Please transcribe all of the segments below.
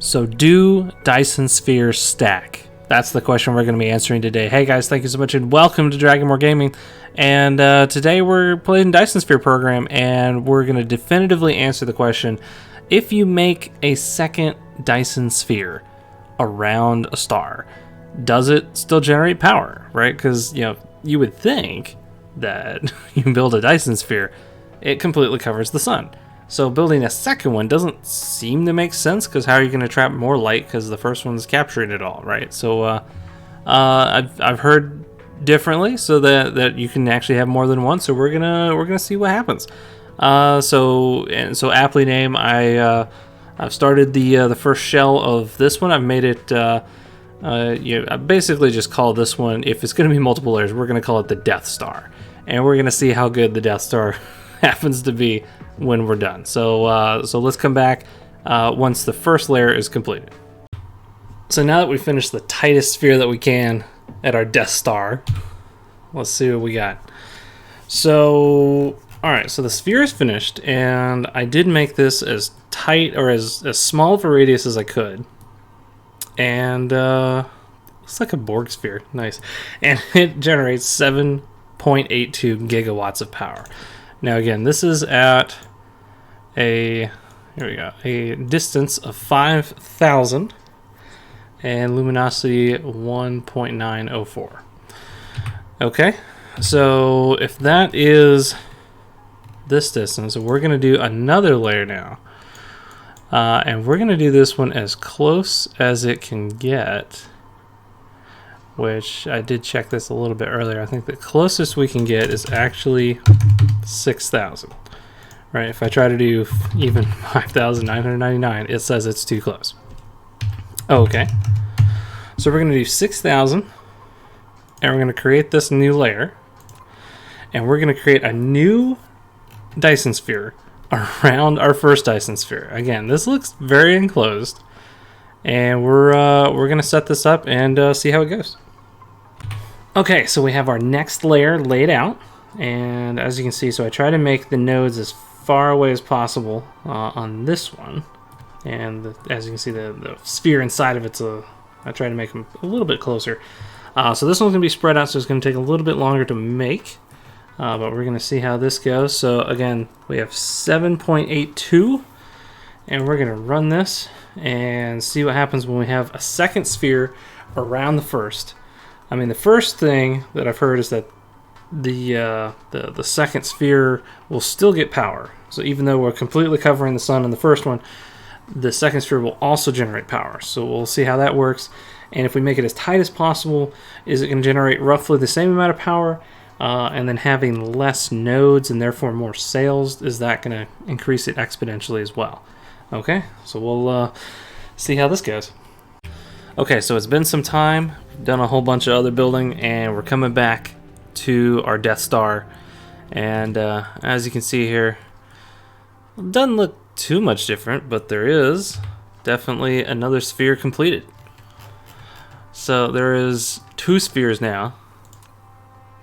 So do Dyson Sphere stack? That's the question we're going to be answering today. Hey guys, thank you so much and welcome to Dragonmore Gaming. And today we're playing Dyson Sphere program and we're going to definitively answer the question, if you make a second Dyson Sphere around a star, does it still generate power, right? Because, you would think that you build a Dyson Sphere, it completely covers the sun. So building a second one doesn't seem to make sense, because how are you going to trap more light, because the first one's capturing it all, right? So I've heard differently, so that you can actually have more than one. So we're gonna see what happens. So aptly named, I've started the first shell of this one. I've made it. I basically just call this one, if it's going to be multiple layers, we're going to call it the Death Star, and we're going to see how good the Death Star happens to be when we're done. So let's come back once the first layer is completed. So now that we finished the tightest sphere that we can at our Death Star, let's see what we got. So alright, so the sphere is finished, and I did make this as tight, or as small of a radius as I could. And looks like a Borg sphere. Nice. And it generates 7.82 gigawatts of power. Now again, this is at a distance of 5,000 and luminosity 1.904. Okay, so if that is this distance, we're going to do another layer now. And we're going to do this one as close as it can get, which I did check this a little bit earlier. I think the closest we can get is actually 6,000. Right? If I try to do even 5,999, it says it's too close. Okay. So we're going to do 6,000, and we're going to create this new layer, and we're going to create a new Dyson Sphere around our first Dyson Sphere. Again, this looks very enclosed, and we're going to set this up and see how it goes. Okay, so we have our next layer laid out, and as you can see, so I try to make the nodes as far away as possible on this one, and as you can see, the sphere inside of it's I try to make them a little bit closer. So this one's going to be spread out, so it's going to take a little bit longer to make, but we're going to see how this goes. So again, we have 7.82, and we're going to run this and see what happens when we have a second sphere around the first. I mean, the first thing that I've heard is that the second sphere will still get power. So even though we're completely covering the sun in the first one, the second sphere will also generate power. So we'll see how that works. And if we make it as tight as possible, is it going to generate roughly the same amount of power? And then having less nodes and therefore more sails, is that going to increase it exponentially as well? Okay, so we'll see how this goes. Okay, so it's been some time. We've done a whole bunch of other building, and we're coming back to our Death Star. And as you can see here, it doesn't look too much different, but there is definitely another sphere completed. So there is two spheres now.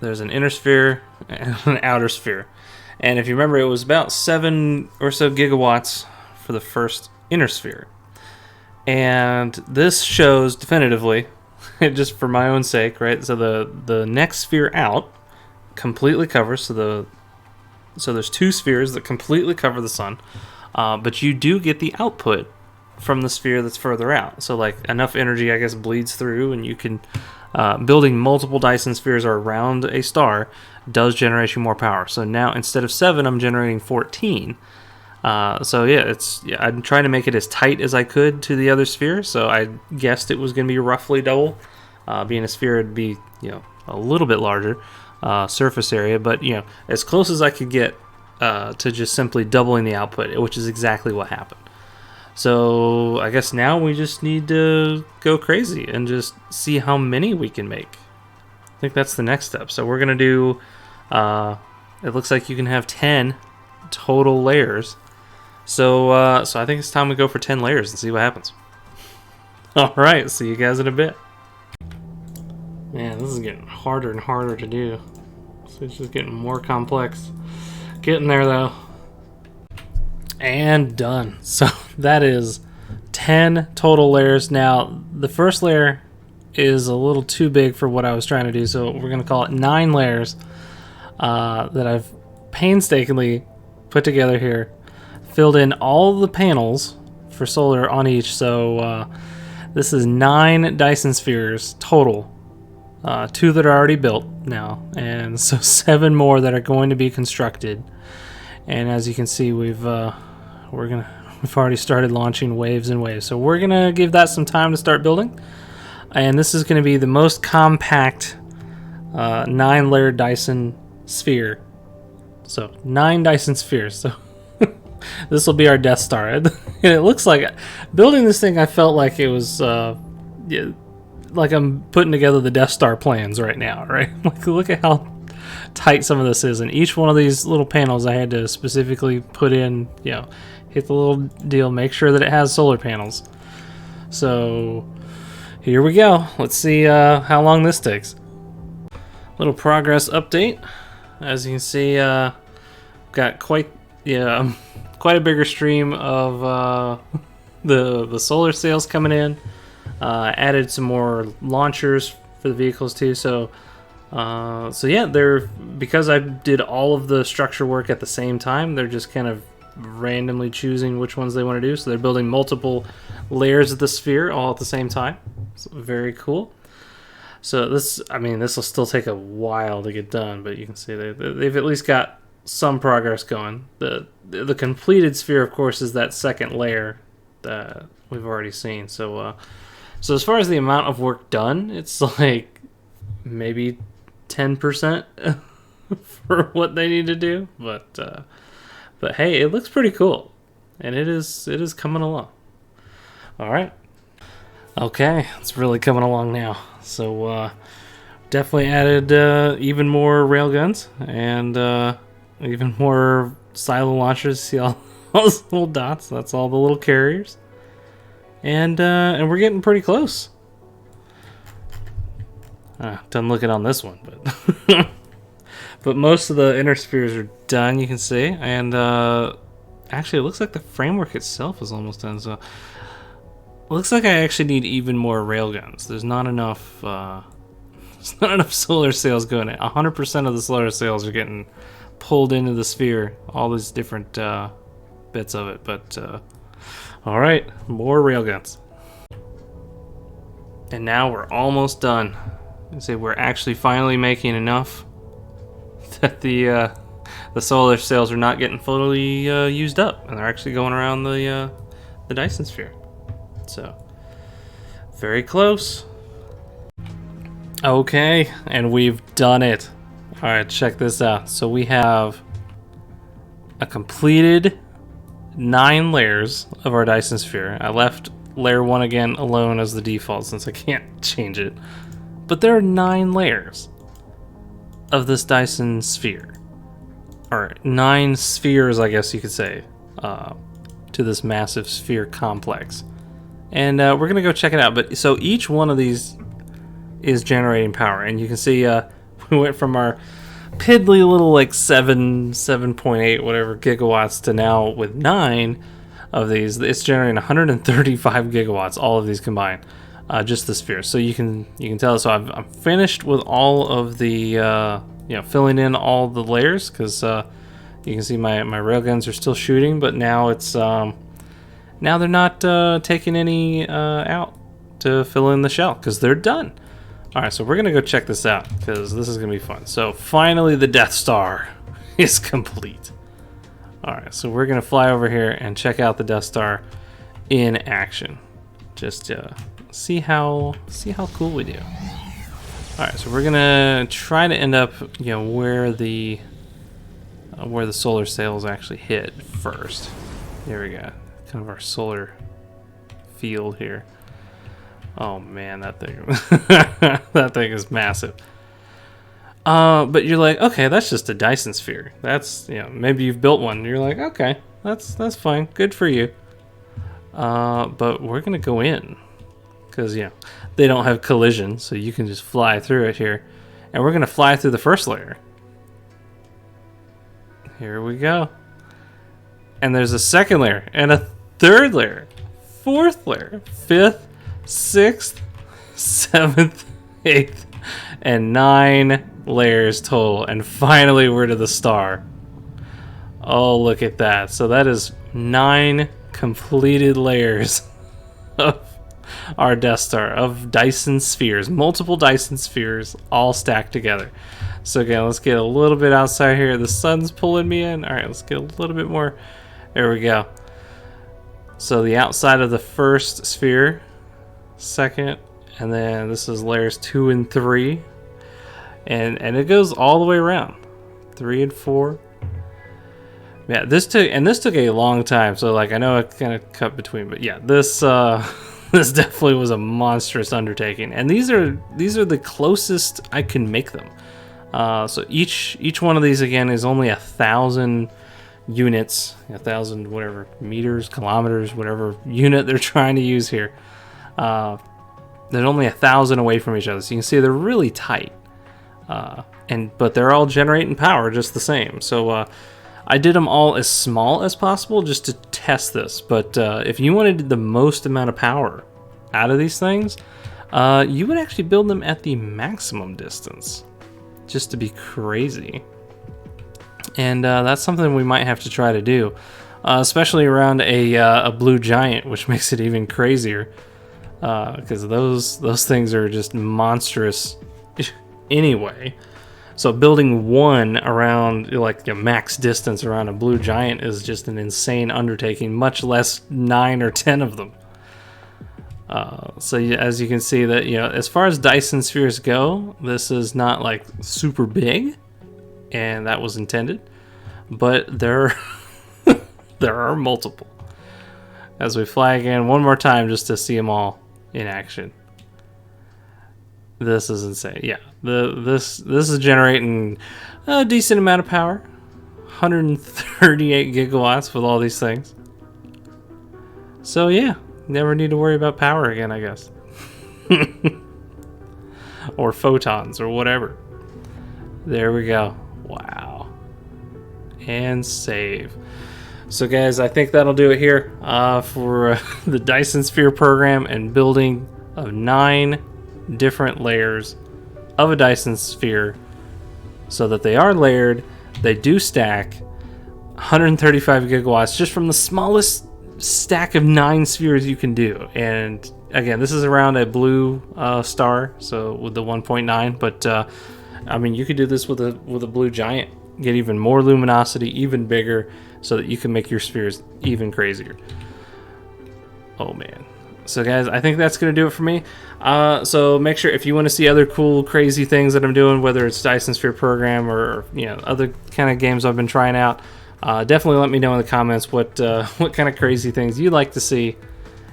There's an inner sphere and an outer sphere. And if you remember, it was about 7 or so gigawatts for the first inner sphere. And this shows definitively, just for my own sake, right? So the next sphere out completely covers, so there's two spheres that completely cover the sun, but you do get the output from the sphere that's further out. So like enough energy, I guess, bleeds through, and you can building multiple Dyson spheres around a star does generate you more power. So now instead of 7, I'm generating 14. So yeah, I'm trying to make it as tight as I could to the other sphere. So I guessed it was going to be roughly double. Being a sphere, it'd be a little bit larger surface area, but as close as I could get to just simply doubling the output, which is exactly what happened. So I guess now we just need to go crazy and just see how many we can make. I think that's the next step. So we're gonna do. It looks like you can have 10 total layers. So I think it's time we go for 10 layers and see what happens. All right, see you guys in a bit. Man, this is getting harder and harder to do. So it's just getting more complex. Getting there though. And done. So that is 10 total layers. Now, the first layer is a little too big for what I was trying to do, so we're going to call it 9 layers that I've painstakingly put together here. Filled in all the panels for solar on each, so this is 9 Dyson Spheres total. 2 that are already built now, and so 7 more that are going to be constructed. And as you can see, we've already started launching waves and waves. So we're gonna give that some time to start building. And this is gonna be the most compact 9-layer Dyson Sphere. So 9 Dyson Spheres. So this will be our Death Star. And it looks like building this thing, I felt like it was like I'm putting together the Death Star plans right now, right? Like, look at how tight some of this is, and each one of these little panels I had to specifically put in, hit the little deal, make sure that it has solar panels. So here we go. Let's see how long this takes. Little progress update. As you can see, got quite a bigger stream of the solar sails coming in. Added some more launchers for the vehicles too. So yeah, because I did all of the structure work at the same time, they're just kind of randomly choosing which ones they want to do. So they're building multiple layers of the sphere all at the same time. So very cool. So this will still take a while to get done, but you can see they've at least got some progress going. The completed sphere, of course, is that second layer that we've already seen. So as far as the amount of work done, it's like maybe 10% for what they need to do, but hey, it looks pretty cool, and it is coming along. All right, okay, it's really coming along now. So definitely added even more railguns and even more silo launchers. See all those little dots? That's all the little carriers, and we're getting pretty close. Doesn't look it on this one, but but most of the inner spheres are done, you can see, and actually it looks like the framework itself is almost done. So it looks like I actually need even more railguns. There's not enough. There's not enough solar sails going in. 100% of the solar sails are getting pulled into the sphere. All these different bits of it, but all right, more railguns. And now we're almost done. See, we're actually finally making enough that the solar sails are not getting fully used up, and they're actually going around the Dyson Sphere. So very close. Okay, and we've done it. All right, check this out. So we have a completed 9 layers of our Dyson Sphere. I left layer 1 again alone as the default since I can't change it. But there are 9 layers of this Dyson Sphere. Or 9 spheres, I guess you could say, to this massive sphere complex. And we're going to go check it out. But so each one of these is generating power. And you can see we went from our piddly little like 7.8 whatever gigawatts to now with 9 of these. It's generating 135 gigawatts, all of these combined. Just the sphere. So you can tell. So I'm finished with all of the filling in all the layers, because you can see my railguns are still shooting, but now it's now they're not taking any out to fill in the shell because they're done. All right, so we're gonna go check this out because this is gonna be fun. So finally, the Death Star is complete. All right, so we're gonna fly over here and check out the Death Star in action. Just see how cool we do. All right, so we're gonna try to end up, where the solar sails actually hit first. Here we go, kind of our solar field here. Oh man, that thing, that thing is massive. But you're like, okay, that's just a Dyson Sphere. That's, maybe you've built one. And you're like, okay, that's fine, good for you. But we're gonna go in. Because, they don't have collision, so you can just fly through it here. And we're going to fly through the first layer. Here we go. And there's a second layer, and a third layer. 4th layer, 5th, 6th, 7th, 8th, and 9 layers total. And finally we're to the star. Oh, look at that. So that is 9 completed layers of our Death Star, of Dyson Spheres, multiple Dyson Spheres all stacked together. So again, let's get a little bit outside here. The sun's pulling me in. All right, let's get a little bit more. There we go. So the outside of the first sphere, second, and then this is layers 2 and 3, and it goes all the way around, 3 and 4. Yeah, this took a long time. So like I know I kind of cut between, but yeah, this this definitely was a monstrous undertaking. And these are the closest I can make them. So each one of these again is only 1,000 units, 1,000 whatever meters, kilometers, whatever unit they're trying to use here. They're only 1,000 away from each other, so you can see they're really tight. But they're all generating power just the same. So I did them all as small as possible just to test this. But if you wanted the most amount of power out of these things, you would actually build them at the maximum distance, just to be crazy. And that's something we might have to try to do, especially around a blue giant, which makes it even crazier, because those things are just monstrous anyway. So building one around like a max distance around a blue giant is just an insane undertaking, much less 9 or 10 of them. So as you can see that, as far as Dyson Spheres go, this is not like super big, and that was intended, but there are multiple. As we fly again one more time just to see them all in action. This is insane. Yeah, this is generating a decent amount of power, 138 gigawatts with all these things. So yeah, never need to worry about power again, I guess. Or photons or whatever. There we go. Wow. And save. So guys, I think that'll do it here for the Dyson Sphere program and building of 9 different layers of a Dyson Sphere, so that they are layered, they do stack, 135 gigawatts just from the smallest stack of 9 spheres you can do. And again, this is around a blue star, so with the 1.9, but I mean, you could do this with a blue giant, get even more luminosity, even bigger, so that you can make your spheres even crazier. Oh man. So guys, I think that's going to do it for me. So make sure, if you want to see other cool, crazy things that I'm doing, whether it's Dyson Sphere program or other kind of games I've been trying out, definitely let me know in the comments what kind of crazy things you'd like to see.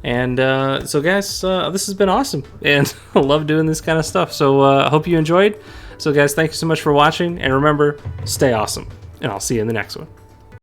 And so guys, this has been awesome, and I love doing this kind of stuff. So I hope you enjoyed. So guys, thank you so much for watching, and remember, stay awesome, and I'll see you in the next one.